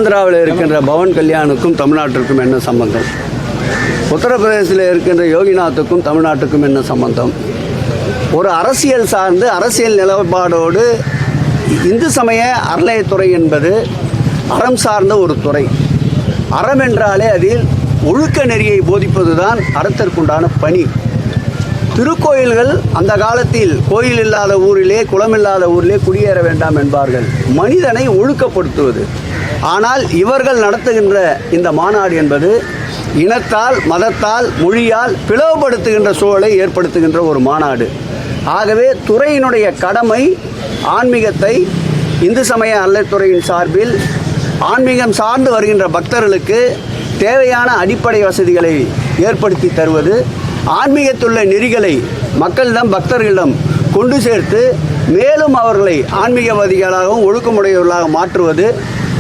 ஆந்திராவில் இருக்கின்ற பவன் கல்யாணுக்கும் தமிழ்நாட்டிற்கும் என்ன சம்பந்தம்? உத்தரப்பிரதேசத்தில் இருக்கின்ற யோகிநாத்துக்கும் தமிழ்நாட்டுக்கும் என்ன சம்பந்தம்? ஒரு அரசியல் சார்ந்து அரசியல் நிலப்பாடோடு இந்து சமய அறநிலையத்துறை என்பது அறம் சார்ந்த ஒரு துறை. அறம் என்றாலே அதில் ஒழுக்க நெறியை போதிப்பதுதான் அறத்திற்குண்டான பணி. திருக்கோயில்கள் அந்த காலத்தில் கோயில் இல்லாத ஊரிலே குளமில்லாத ஊரிலே குடியேற வேண்டாம் என்பார்கள். மனிதனை ஒழுக்கப்படுத்துவது. ஆனால் இவர்கள் நடத்துகின்ற இந்த மாநாடு என்பது இனத்தால் மதத்தால் மொழியால் பிளவுபடுத்துகின்ற சூழலை ஏற்படுத்துகின்ற ஒரு மாநாடு. ஆகவே துறையினுடைய கடமை ஆன்மீகத்தை இந்து சமய அறநிலையத்துறையின் சார்பில் ஆன்மீகம் சார்ந்து வருகின்ற பக்தர்களுக்கு தேவையான அடிப்படை வசதிகளை ஏற்படுத்தி தருவது, ஆன்மீகத்துள்ள நெறிகளை மக்களிடம் பக்தர்களிடம் கொண்டு சேர்த்து மேலும் அவர்களை ஆன்மீகவாதிகளாகவும் ஒழுக்கமுடையவர்களாக மாற்றுவது,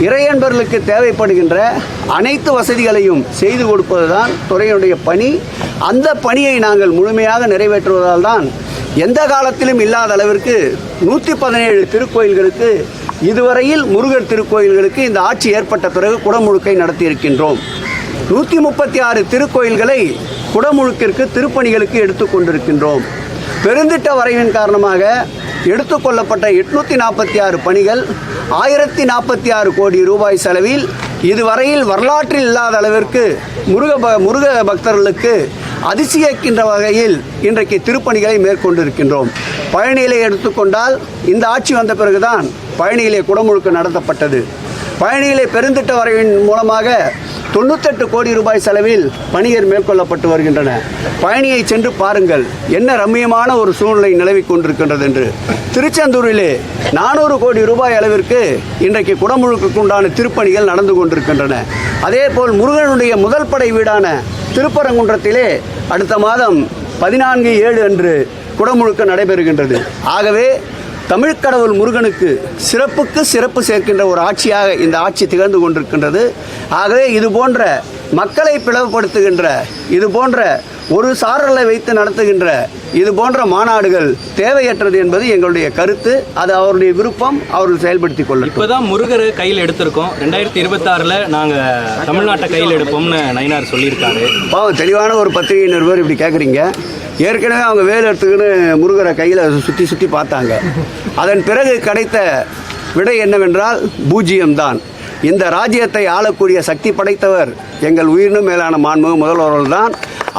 இறையன்பர்களுக்கு தேவைப்படுகின்ற அனைத்து வசதிகளையும் செய்து கொடுப்பதுதான் துறையினுடைய பணி. அந்த பணியை நாங்கள் முழுமையாக நிறைவேற்றுவதால் தான் எந்த காலத்திலும் இல்லாத அளவிற்கு 117 திருக்கோயில்களுக்கு இதுவரையில் முருகர் திருக்கோயில்களுக்கு இந்த ஆட்சி ஏற்பட்ட பிறகு குடமுழுக்கை நடத்தியிருக்கின்றோம். 136 திருக்கோயில்களை குடமுழுக்கிற்கு திருப்பணிகளுக்கு எடுத்துக்கொண்டிருக்கின்றோம். பெருந்திட்ட வரைவின் காரணமாக எடுத்துக்கொள்ளப்பட்ட 846 பணிகள் 1046 கோடி ரூபாய் செலவில் இதுவரையில் வரலாற்றில் இல்லாத அளவிற்கு முருக பக்தர்களுக்கு அதிசயிக்கின்ற வகையில் இன்றைக்கு திருப்பணிகளை மேற்கொண்டிருக்கின்றோம். பழனியிலே எடுத்துக்கொண்டால் இந்த ஆட்சி வந்த பிறகுதான் பழனியிலே குடமுழுக்கு நடத்தப்பட்டது. பழனியிலே பெருந்திட்ட வரைவின் மூலமாக 98 கோடி ரூபாய் செலவில் பணிகள் மேற்கொள்ளப்பட்டு வருகின்றன. பழனியை சென்று பாருங்கள், என்ன ரம்மியமான ஒரு சூழ்நிலை நிலவி கொண்டிருக்கின்றது என்று. திருச்செந்தூரிலே 400 கோடி ரூபாய் அளவிற்கு இன்றைக்கு குடமுழுக்கு உண்டான திருப்பணிகள் நடந்து கொண்டிருக்கின்றன. அதேபோல் முருகனுடைய முதல் படை வீடான திருப்பரங்குன்றத்திலே அடுத்த மாதம் 14/7 அன்று குடமுழுக்கு நடைபெறுகின்றது. ஆகவே தமிழ்க்கடவுள் முருகனுக்கு சிறப்புக்கு சிறப்பு சேர்க்கின்ற ஒரு ஆட்சியாக இந்த ஆட்சி திகழ்ந்து கொண்டிருக்கின்றது. ஆகவே இது போன்ற மக்களை பிளவுபடுத்துகின்ற, இது போன்ற ஒரு சாரலை வைத்து நடத்துகின்ற இது போன்ற மாநாடுகள் தேவையற்றது என்பது எங்களுடைய கருத்து. அது அவருடைய விருப்பம், அவர்கள் செயல்படுத்திக் கொள்ள. இப்போதான் முருகரை கையில் எடுத்திருக்கோம். 2026 நாங்கள் தமிழ்நாட்டை கையில் எடுப்போம்னு நயினார் சொல்லியிருக்காரு. தெளிவான ஒரு பத்திரிகை நிருபர் இப்படி கேட்குறீங்க. ஏற்கனவே அவங்க வேலை எடுத்துக்கின்னு முருகரை கையில் சுற்றி சுற்றி பார்த்தாங்க. அதன் பிறகு கிடைத்த விடை என்னவென்றால் பூஜ்ஜியம்தான். இந்த ராஜ்யத்தை ஆளக்கூடிய சக்தி படைத்தவர் எங்கள் உயிரினும் மேலான மாண்புமிகு முதல்வர்கள் தான்.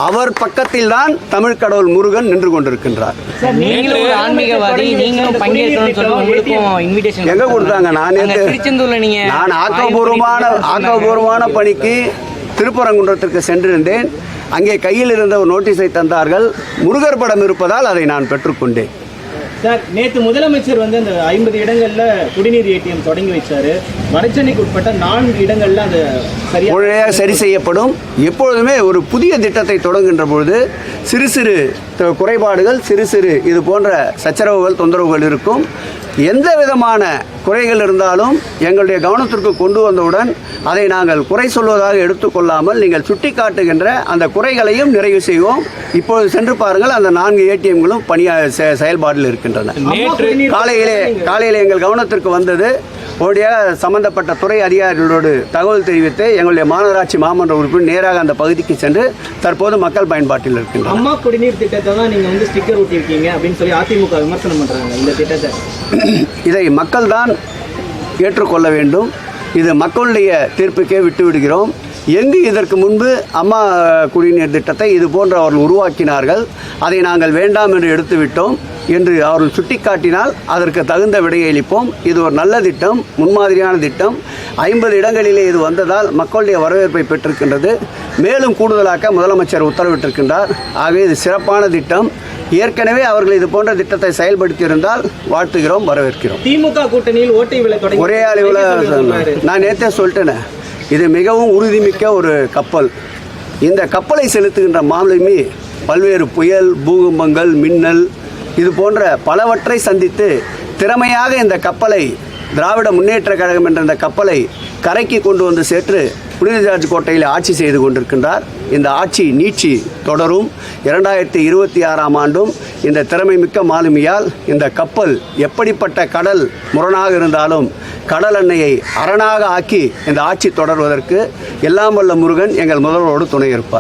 அவர் பக்கத்தில் தான் தமிழ் கடவுள் முருகன் நின்று கொண்டிருக்கின்றார். எங்க கொடுத்தாங்க? நான் ஆக்கப்பூர்வமான பணிக்கு திருப்பரங்குன்றத்திற்கு சென்றிருந்தேன். அங்கே கையில் இருந்த ஒரு நோட்டீஸை தந்தார்கள். முருகர் படம் இருப்பதால் அதை நான் பெற்றுக்கொண்டேன். சார், நேற்று முதலமைச்சர் அந்த 50 இடங்கள்ல குடிநீர் ஏடிஎம் தொடங்கி வச்சாரு. வடசென்னைக்கு உட்பட்ட 4 இடங்கள்ல அது முறையாக சரி செய்யப்படும். எப்பொழுதுமே ஒரு புதிய திட்டத்தை தொடங்குகின்ற பொழுது சிறு சிறு குறைபாடுகள், சிறு சிறு இது போன்ற சச்சரவுகள், தொந்தரவுகள் இருக்கும். எந்த விதமான குறைகள் இருந்தாலும் எங்களுடைய கவனத்திற்கு கொண்டு வந்தவுடன் அதை நாங்கள் குறை சொல்வதாக எடுத்துக்கொள்ளாமல் நீங்கள் சுட்டி காட்டுகின்ற அந்த குறைகளையும் நிறைவு செய்வோம். இப்போது சென்று பாருங்கள், அந்த 4 ஏடிஎம்களும் செயல்பாட்டில் இருக்கின்றன. காலையிலே எங்கள் கவனத்திற்கு வந்தது. உடனடியாக சம்பந்தப்பட்ட துறை அதிகாரிகளோடு தகவல் தெரிவித்து எங்களுடைய மாநகராட்சி மாமன்ற உறுப்பினர் நேராக அந்த பகுதிக்கு சென்று தற்போது மக்கள் பயன்பாட்டில் இருக்கின்றனர். அம்மா குடிநீர் திட்டத்தை தான் நீங்கள் ஸ்டிக்கர் ஒட்டியிருக்கீங்க அப்படின்னு சொல்லி அதிமுக விமர்சனம் பண்ணுறாங்க. இந்த திட்டத்தை இதை மக்கள் தான் ஏற்றுக்கொள்ள வேண்டும். இது மக்களுடைய தீர்ப்புக்கே விட்டு விடுகிறோம். எங்கு இதற்கு முன்பு அம்மா குடிநீர் திட்டத்தை இது போன்று அவர்கள் உருவாக்கினார்கள், அதை நாங்கள் வேண்டாம் என்று எடுத்துவிட்டோம் என்று அவர்கள் சுட்டிக்காட்டினால் அதற்கு தகுந்த விடையை அளிப்போம். இது ஒரு நல்ல திட்டம், முன்மாதிரியான திட்டம். 50 இடங்களிலே இது வந்ததால் மக்களுடைய வரவேற்பை பெற்றிருக்கின்றது. மேலும் கூடுதலாக்க முதலமைச்சர் உத்தரவிட்டிருக்கின்றார். ஆகவே இது சிறப்பான திட்டம். ஏற்கனவே அவர்கள் இது போன்ற திட்டத்தை செயல்படுத்தியிருந்தால் வாழ்த்துகிறோம், வரவேற்கிறோம். திமுக கூட்டணியில் ஓட்டை விலை ஒரே அளவில் நான் நேற்றே சொல்லிட்டேனே, இது மிகவும் உறுதிமிக்க ஒரு கப்பல். இந்த கப்பலை செலுத்துகின்ற மாலுமி பல்வேறு புயல், பூகம்பங்கள், மின்னல் இது போன்ற பலவற்றை சந்தித்து திறமையாக இந்த கப்பலை திராவிட முன்னேற்ற கழகம் என்ற இந்த கப்பலை கரைக்கு கொண்டு வந்து சேர்த்து புனித ஜார்ஜ் கோட்டையில் ஆட்சி செய்து கொண்டிருக்கின்றார். இந்த ஆட்சி நீட்சி தொடரும். 2026ஆம் ஆண்டும் இந்த திறமை மிக்க மாலுமியால் இந்த கப்பல் எப்படிப்பட்ட கடல் முரணாக இருந்தாலும் கடல் அன்னையை அரணாக ஆக்கி இந்த ஆட்சி தொடர்வதற்கு எல்லாம் வல்ல முருகன் எங்கள் முதல்வரோடு துணை இருப்பார்.